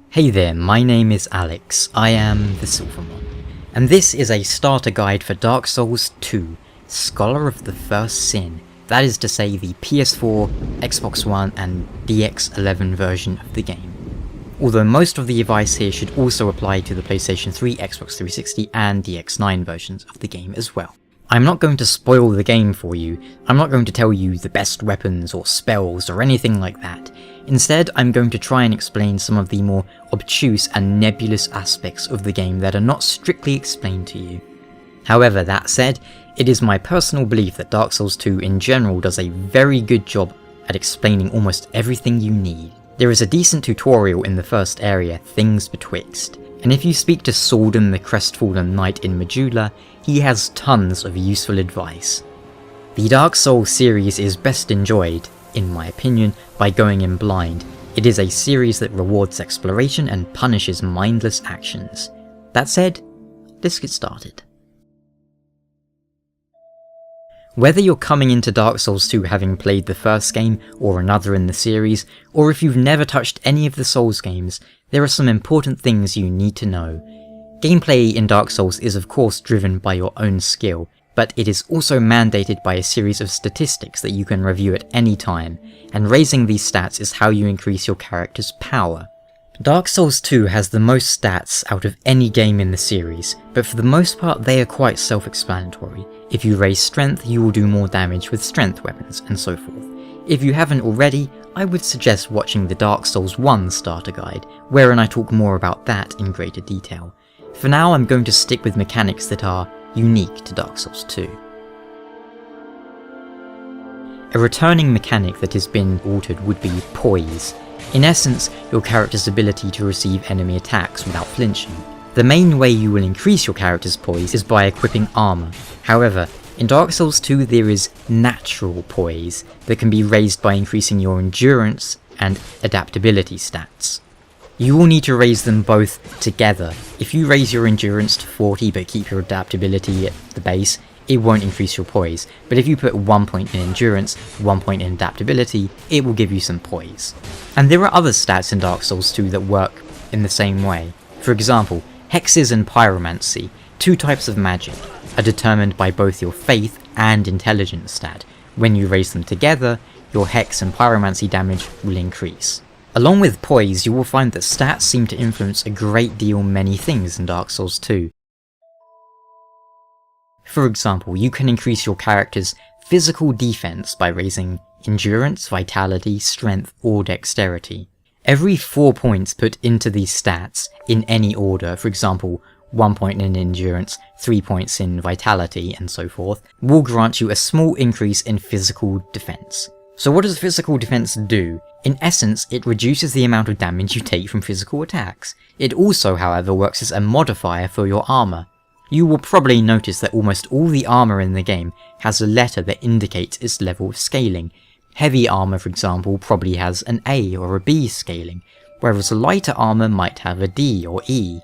Hey there, my name is Alex, I am the Silver Mont, and this is a starter guide for Dark Souls 2, Scholar of the First Sin, that is to say the PS4, Xbox One and DX11 version of the game. Although most of the advice here should also apply to the PlayStation 3, Xbox 360 and DX9 versions of the game as well. I'm not going to spoil the game for you, I'm not going to tell you the best weapons or spells or anything like that. Instead, I'm going to try and explain some of the more obtuse and nebulous aspects of the game that are not strictly explained to you. However, that said, it is my personal belief that Dark Souls 2 in general does a very good job at explaining almost everything you need. There is a decent tutorial in the first area, Things Betwixt, and if you speak to Saldon the Crestfallen Knight in Majula, he has tons of useful advice. The Dark Souls series is best enjoyed, in my opinion, by going in blind. It is a series that rewards exploration and punishes mindless actions. That said, let's get started. Whether you're coming into Dark Souls 2 having played the first game or another in the series, or if you've never touched any of the Souls games, there are some important things you need to know. Gameplay in Dark Souls is of course driven by your own skill, but it is also mandated by a series of statistics that you can review at any time, and raising these stats is how you increase your character's power. Dark Souls 2 has the most stats out of any game in the series, but for the most part they are quite self-explanatory. If you raise strength, you will do more damage with strength weapons, and so forth. If you haven't already, I would suggest watching the Dark Souls 1 starter guide, wherein I talk more about that in greater detail. For now I'm going to stick with mechanics that are unique to Dark Souls 2. A returning mechanic that has been altered would be Poise. In essence, your character's ability to receive enemy attacks without flinching. The main way you will increase your character's poise is by equipping armor. However, in Dark Souls 2 there is natural poise that can be raised by increasing your endurance and adaptability stats. You will need to raise them both together. If you raise your endurance to 40 but keep your adaptability at the base, it won't increase your poise, but if you put 1 point in endurance, 1 point in adaptability, it will give you some poise. And there are other stats in Dark Souls 2 that work in the same way. For example, hexes and pyromancy, two types of magic, are determined by both your faith and intelligence stat. When you raise them together, your hex and pyromancy damage will increase. Along with poise, you will find that stats seem to influence a great deal many things in Dark Souls 2. For example, you can increase your character's physical defense by raising endurance, vitality, strength, or dexterity. Every 4 points put into these stats, in any order, for example 1 point in endurance, 3 points in vitality, and so forth, will grant you a small increase in physical defense. So what does physical defense do? In essence, it reduces the amount of damage you take from physical attacks. It also, however, works as a modifier for your armor. You will probably notice that almost all the armor in the game has a letter that indicates its level of scaling. Heavy armor, for example, probably has an A or a B scaling, whereas lighter armor might have a D or E.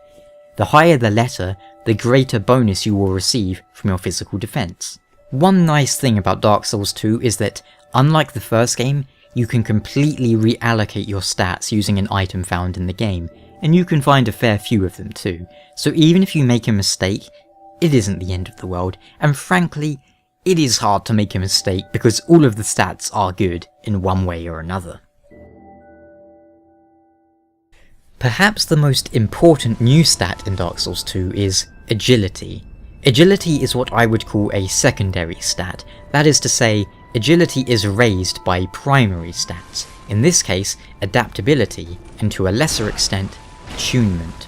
The higher the letter, the greater bonus you will receive from your physical defense. One nice thing about Dark Souls 2 is that, unlike the first game, you can completely reallocate your stats using an item found in the game, and you can find a fair few of them too, so even if you make a mistake, it isn't the end of the world, and frankly, it is hard to make a mistake because all of the stats are good in one way or another. Perhaps the most important new stat in Dark Souls 2 is Agility. Agility is what I would call a secondary stat, that is to say, agility is raised by primary stats, in this case adaptability, and to a lesser extent, attunement.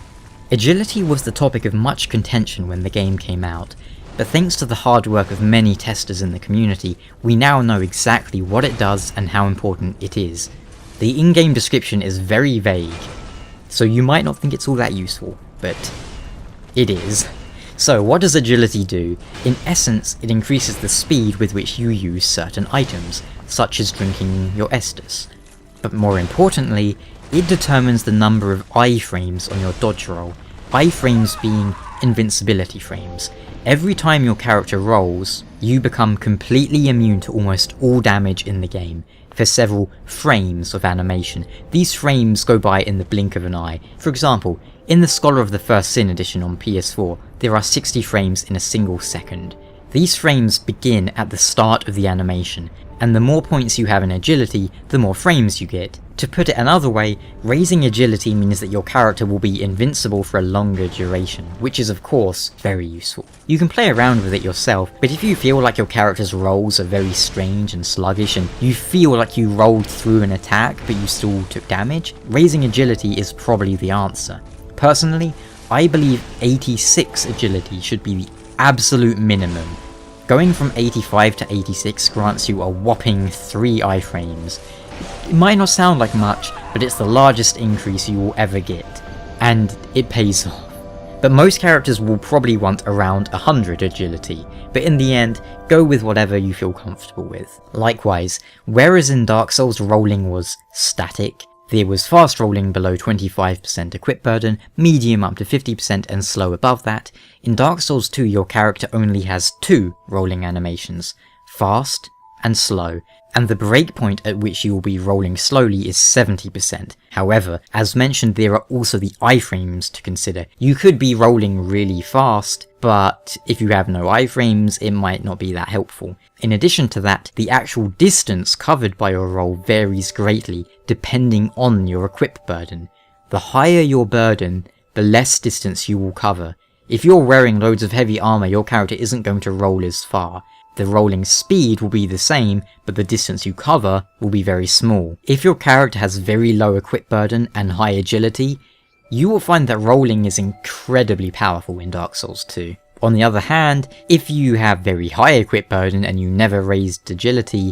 Agility was the topic of much contention when the game came out, but thanks to the hard work of many testers in the community, we now know exactly what it does and how important it is. The in-game description is very vague, so you might not think it's all that useful, but it is. So what does agility do? In essence, it increases the speed with which you use certain items, such as drinking your Estus. But more importantly, it determines the number of iframes on your dodge roll, iframes being invincibility frames. Every time your character rolls, you become completely immune to almost all damage in the game. for several frames of animation. These frames go by in the blink of an eye. For example, in the Scholar of the First Sin edition on PS4, there are 60 frames in a single second. These frames begin at the start of the animation, and the more points you have in agility, the more frames you get. To put it another way, raising agility means that your character will be invincible for a longer duration, which is of course very useful. You can play around with it yourself, but if you feel like your character's rolls are very strange and sluggish and you feel like you rolled through an attack but you still took damage, raising agility is probably the answer. Personally, I believe 86 agility should be the absolute minimum. Going from 85 to 86 grants you a whopping 3 iframes. It might not sound like much, but it's the largest increase you will ever get, and it pays off. But most characters will probably want around 100 agility, but in the end, go with whatever you feel comfortable with. Likewise, whereas in Dark Souls rolling was static, there was fast rolling below 25% equip burden, medium up to 50% and slow above that. In Dark Souls 2 your character only has 2 rolling animations, fast and slow, and the breakpoint at which you will be rolling slowly is 70%. However, as mentioned, there are also the iframes to consider. You could be rolling really fast, but if you have no iframes, it might not be that helpful. In addition to that, the actual distance covered by your roll varies greatly, depending on your equip burden. The higher your burden, the less distance you will cover. If you're wearing loads of heavy armor, your character isn't going to roll as far. The rolling speed will be the same, but the distance you cover will be very small. If your character has very low equip burden and high agility, you will find that rolling is incredibly powerful in Dark Souls 2. On the other hand, if you have very high equip burden and you never raised agility,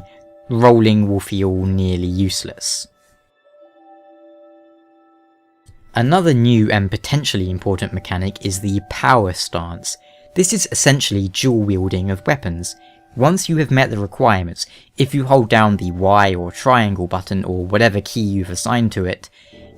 rolling will feel nearly useless. Another new and potentially important mechanic is the power stance. This is essentially dual wielding of weapons. Once you have met the requirements, if you hold down the Y or triangle button or whatever key you've assigned to it,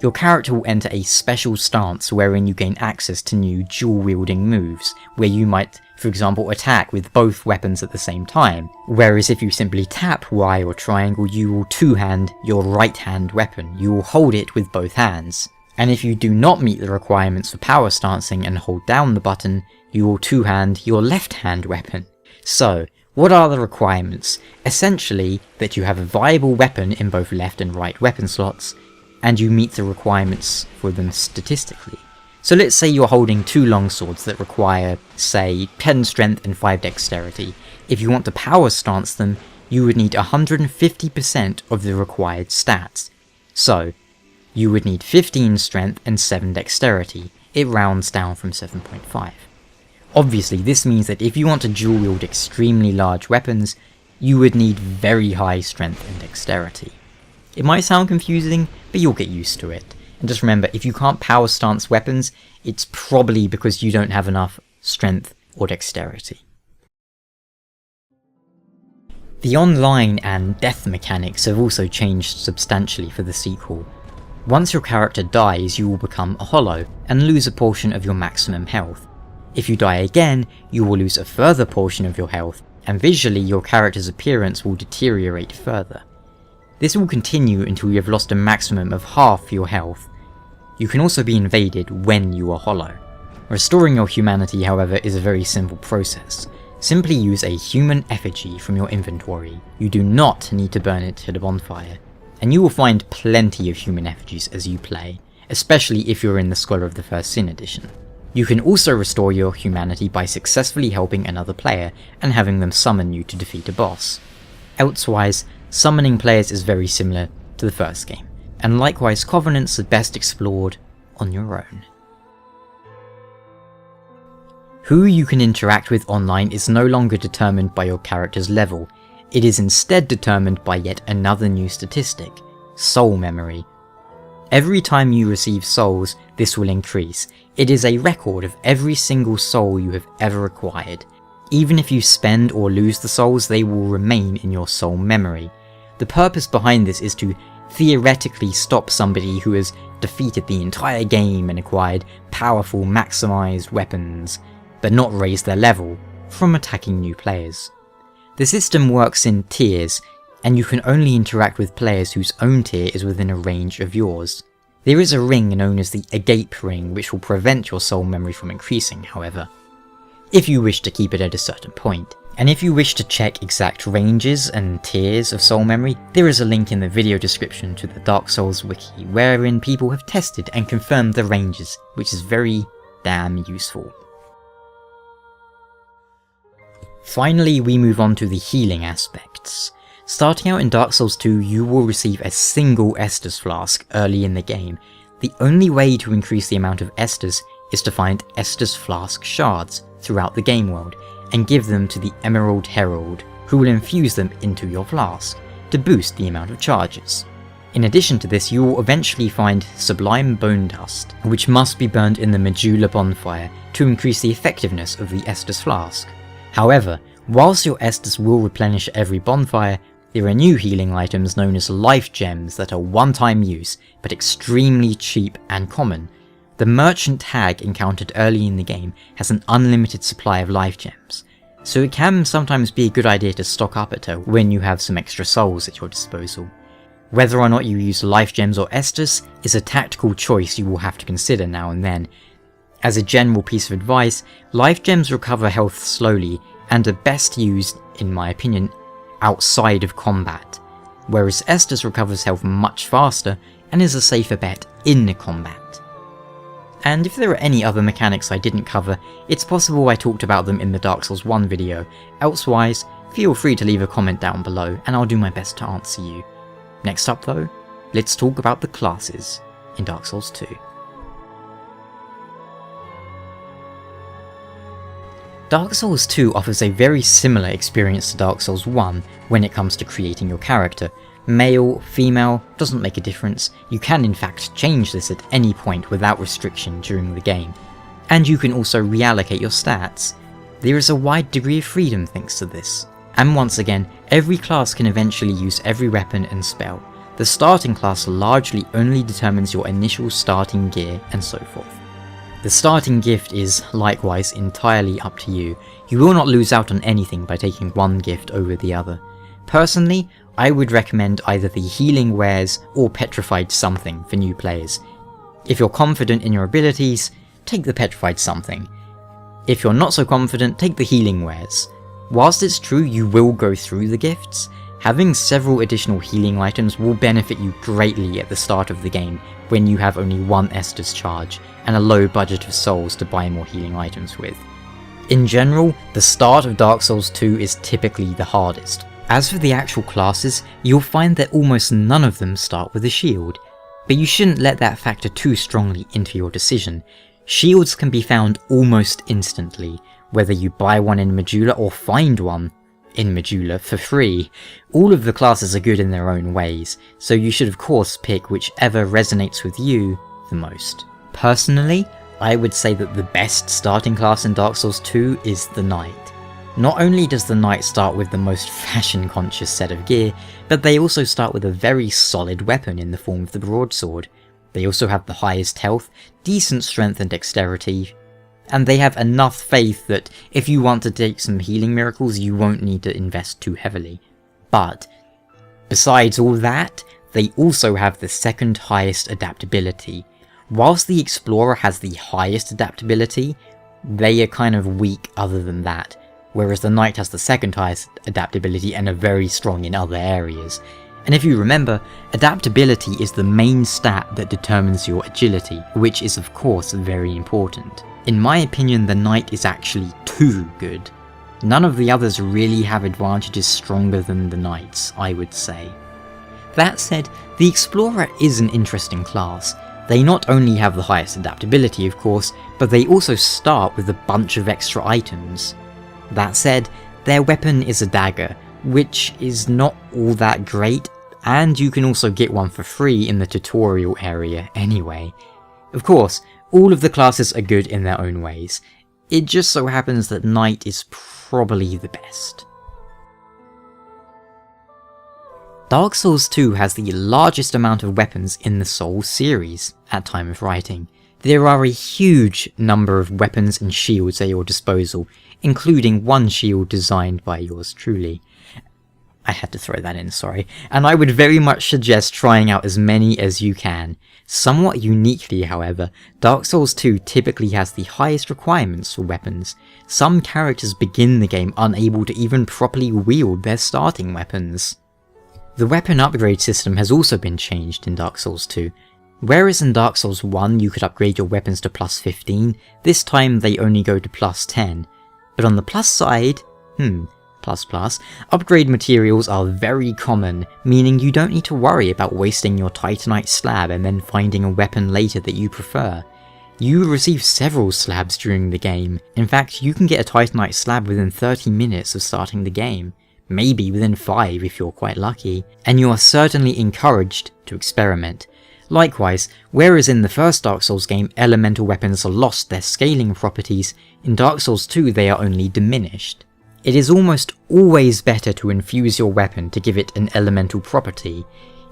your character will enter a special stance wherein you gain access to new dual wielding moves, where you might, for example, attack with both weapons at the same time, whereas if you simply tap Y or triangle you will two-hand your right hand weapon, you will hold it with both hands. And if you do not meet the requirements for power stancing and hold down the button, you will two-hand your left hand weapon. So, what are the requirements? Essentially, that you have a viable weapon in both left and right weapon slots, and you meet the requirements for them statistically. So let's say you're holding 2 longswords that require, say, 10 strength and 5 dexterity. If you want to power stance them, you would need 150% of the required stats. So, you would need 15 strength and 7 dexterity. It rounds down from 7.5. Obviously, this means that if you want to dual wield extremely large weapons, you would need very high strength and dexterity. It might sound confusing, but you'll get used to it. And just remember, if you can't power stance weapons, it's probably because you don't have enough strength or dexterity. The online and death mechanics have also changed substantially for the sequel. Once your character dies, you will become a hollow and lose a portion of your maximum health. If you die again, you will lose a further portion of your health, and visually your character's appearance will deteriorate further. This will continue until you have lost a maximum of half your health. You can also be invaded when you are hollow. Restoring your humanity, however, is a very simple process. Simply use a human effigy from your inventory. You do not need to burn it at a bonfire, and you will find plenty of human effigies as you play, especially if you're in the Scholar of the First Sin edition. You can also restore your humanity by successfully helping another player and having them summon you to defeat a boss. Elsewise, summoning players is very similar to the first game, and likewise covenants are best explored on your own. Who you can interact with online is no longer determined by your character's level. It is instead determined by yet another new statistic, soul memory. Every time you receive souls, this will increase. It is a record of every single soul you have ever acquired. Even if you spend or lose the souls, they will remain in your soul memory. The purpose behind this is to theoretically stop somebody who has defeated the entire game and acquired powerful maximized weapons, but not raised their level, from attacking new players. The system works in tiers, and you can only interact with players whose own tier is within a range of yours. There is a ring known as the Agape ring which will prevent your soul memory from increasing, however, if you wish to keep it at a certain point. And if you wish to check exact ranges and tiers of soul memory, there is a link in the video description to the Dark Souls wiki wherein people have tested and confirmed the ranges, which is very damn useful. Finally, we move on to the healing aspects. Starting out in Dark Souls 2, you will receive a single Estus flask early in the game. The only way to increase the amount of Estus is to find Estus flask shards throughout the game world, and give them to the Emerald Herald, who will infuse them into your flask, to boost the amount of charges. In addition to this, you will eventually find Sublime Bone Dust, which must be burned in the Medulla bonfire to increase the effectiveness of the Estus flask. However, whilst your Estus will replenish every bonfire, there are new healing items known as Life Gems that are one-time use, but extremely cheap and common. The Merchant Hag encountered early in the game has an unlimited supply of life gems, so it can sometimes be a good idea to stock up at her when you have some extra souls at your disposal. Whether or not you use life gems or Estus is a tactical choice you will have to consider now and then. As a general piece of advice, life gems recover health slowly and are best used, in my opinion, outside of combat, whereas Estus recovers health much faster and is a safer bet in combat. And if there are any other mechanics I didn't cover, it's possible I talked about them in the Dark Souls 1 video, elsewise, feel free to leave a comment down below and I'll do my best to answer you. Next up though, let's talk about the classes in Dark Souls 2. Dark Souls 2 offers a very similar experience to Dark Souls 1 when it comes to creating your character. Male, female, doesn't make a difference. You can in fact change this at any point without restriction during the game. And you can also reallocate your stats. There is a wide degree of freedom thanks to this. And once again, every class can eventually use every weapon and spell. The starting class largely only determines your initial starting gear and so forth. The starting gift is, likewise, entirely up to you. You will not lose out on anything by taking one gift over the other. Personally, I would recommend either the Healing Wares or Petrified Something for new players. If you're confident in your abilities, take the Petrified Something. If you're not so confident, take the Healing Wares. Whilst it's true you will go through the gifts, having several additional healing items will benefit you greatly at the start of the game when you have only one Estus charge and a low budget of souls to buy more healing items with. In general, the start of Dark Souls 2 is typically the hardest. As for the actual classes, you'll find that almost none of them start with a shield, but you shouldn't let that factor too strongly into your decision. Shields can be found almost instantly, whether you buy one in Medulla or find one in Medulla for free. All of the classes are good in their own ways, so you should of course pick whichever resonates with you the most. Personally, I would say that the best starting class in Dark Souls 2 is the Knight. Not only does the Knight start with the most fashion-conscious set of gear, but they also start with a very solid weapon in the form of the broadsword. They also have the highest health, decent strength and dexterity, and they have enough faith that if you want to take some healing miracles, you won't need to invest too heavily. But, besides all that, they also have the second highest adaptability. Whilst the Explorer has the highest adaptability, they are kind of weak other than that, whereas the Knight has the second highest adaptability and are very strong in other areas. And if you remember, adaptability is the main stat that determines your agility, which is of course very important. In my opinion, the Knight is actually too good. None of the others really have advantages stronger than the Knights, I would say. That said, the Explorer is an interesting class. They not only have the highest adaptability of course, but they also start with a bunch of extra items. That said, their weapon is a dagger, which is not all that great, and you can also get one for free in the tutorial area anyway. Of course, all of the classes are good in their own ways. It just so happens that Knight is probably the best. Dark Souls 2 has the largest amount of weapons in the Souls series at time of writing. There are a huge number of weapons and shields at your disposal, including one shield designed by yours truly. I had to throw that in, sorry. And I would very much suggest trying out as many as you can. Somewhat uniquely, however, Dark Souls 2 typically has the highest requirements for weapons. Some characters begin the game unable to even properly wield their starting weapons. The weapon upgrade system has also been changed in Dark Souls 2. Whereas in Dark Souls 1 you could upgrade your weapons to plus 15, this time they only go to plus 10. But on the plus side, upgrade materials are very common, meaning you don't need to worry about wasting your Titanite slab and then finding a weapon later that you prefer. You receive several slabs during the game. In fact, you can get a Titanite slab within 30 minutes of starting the game, maybe within 5 if you're quite lucky, and you are certainly encouraged to experiment. Likewise, whereas in the first Dark Souls game elemental weapons lost their scaling properties, in Dark Souls 2 they are only diminished. It is almost always better to infuse your weapon to give it an elemental property,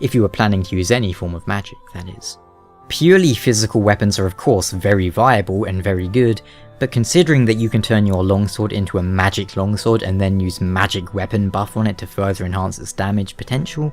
if you are planning to use any form of magic, that is. Purely physical weapons are of course very viable and very good, but considering that you can turn your longsword into a magic longsword and then use magic weapon buff on it to further enhance its damage potential,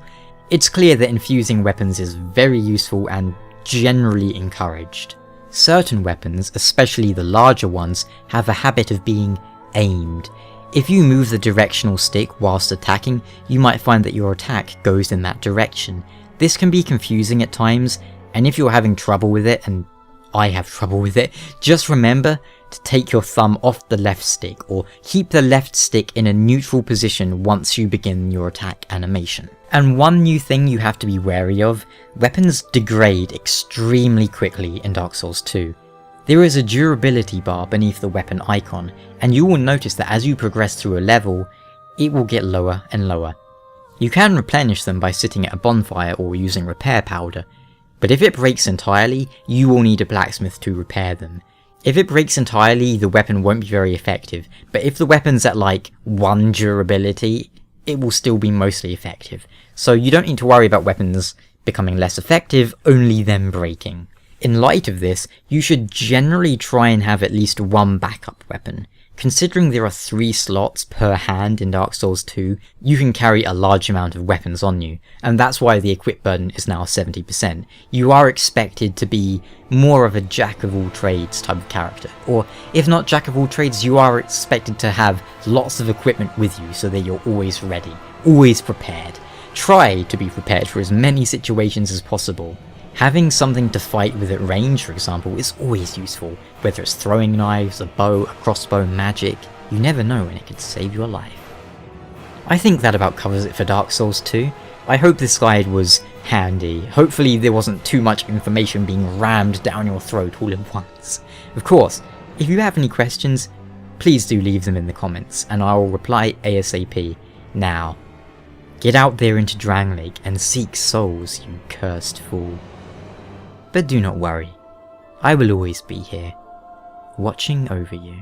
it's clear that infusing weapons is very useful and generally encouraged. Certain weapons, especially the larger ones, have a habit of being aimed. If you move the directional stick whilst attacking, you might find that your attack goes in that direction. This can be confusing at times, and if you're having trouble with it, and I have trouble with it, just remember to take your thumb off the left stick, or keep the left stick in a neutral position once you begin your attack animation. And one new thing you have to be wary of, weapons degrade extremely quickly in Dark Souls 2. There is a durability bar beneath the weapon icon, and you will notice that as you progress through a level, it will get lower and lower. You can replenish them by sitting at a bonfire or using repair powder, but if it breaks entirely, you will need a blacksmith to repair them. If it breaks entirely, the weapon won't be very effective, but if the weapon's at like 1 durability, it will still be mostly effective. So you don't need to worry about weapons becoming less effective, only them breaking. In light of this, you should generally try and have at least one backup weapon. Considering there are 3 slots per hand in Dark Souls 2, you can carry a large amount of weapons on you, and that's why the equip burden is now 70%. You are expected to be more of a jack-of-all-trades type of character, or if not jack-of-all-trades, you are expected to have lots of equipment with you so that you're always ready, always prepared. Try to be prepared for as many situations as possible. Having something to fight with at range, for example, is always useful, whether it's throwing knives, a bow, a crossbow, magic. You never know when it could save your life. I think that about covers it for Dark Souls 2. I hope this guide was handy. Hopefully there wasn't too much information being rammed down your throat all at once. Of course, if you have any questions, please do leave them in the comments, and I will reply ASAP. Now, get out there into Drangleic and seek souls, you cursed fool. But do not worry, I will always be here, watching over you.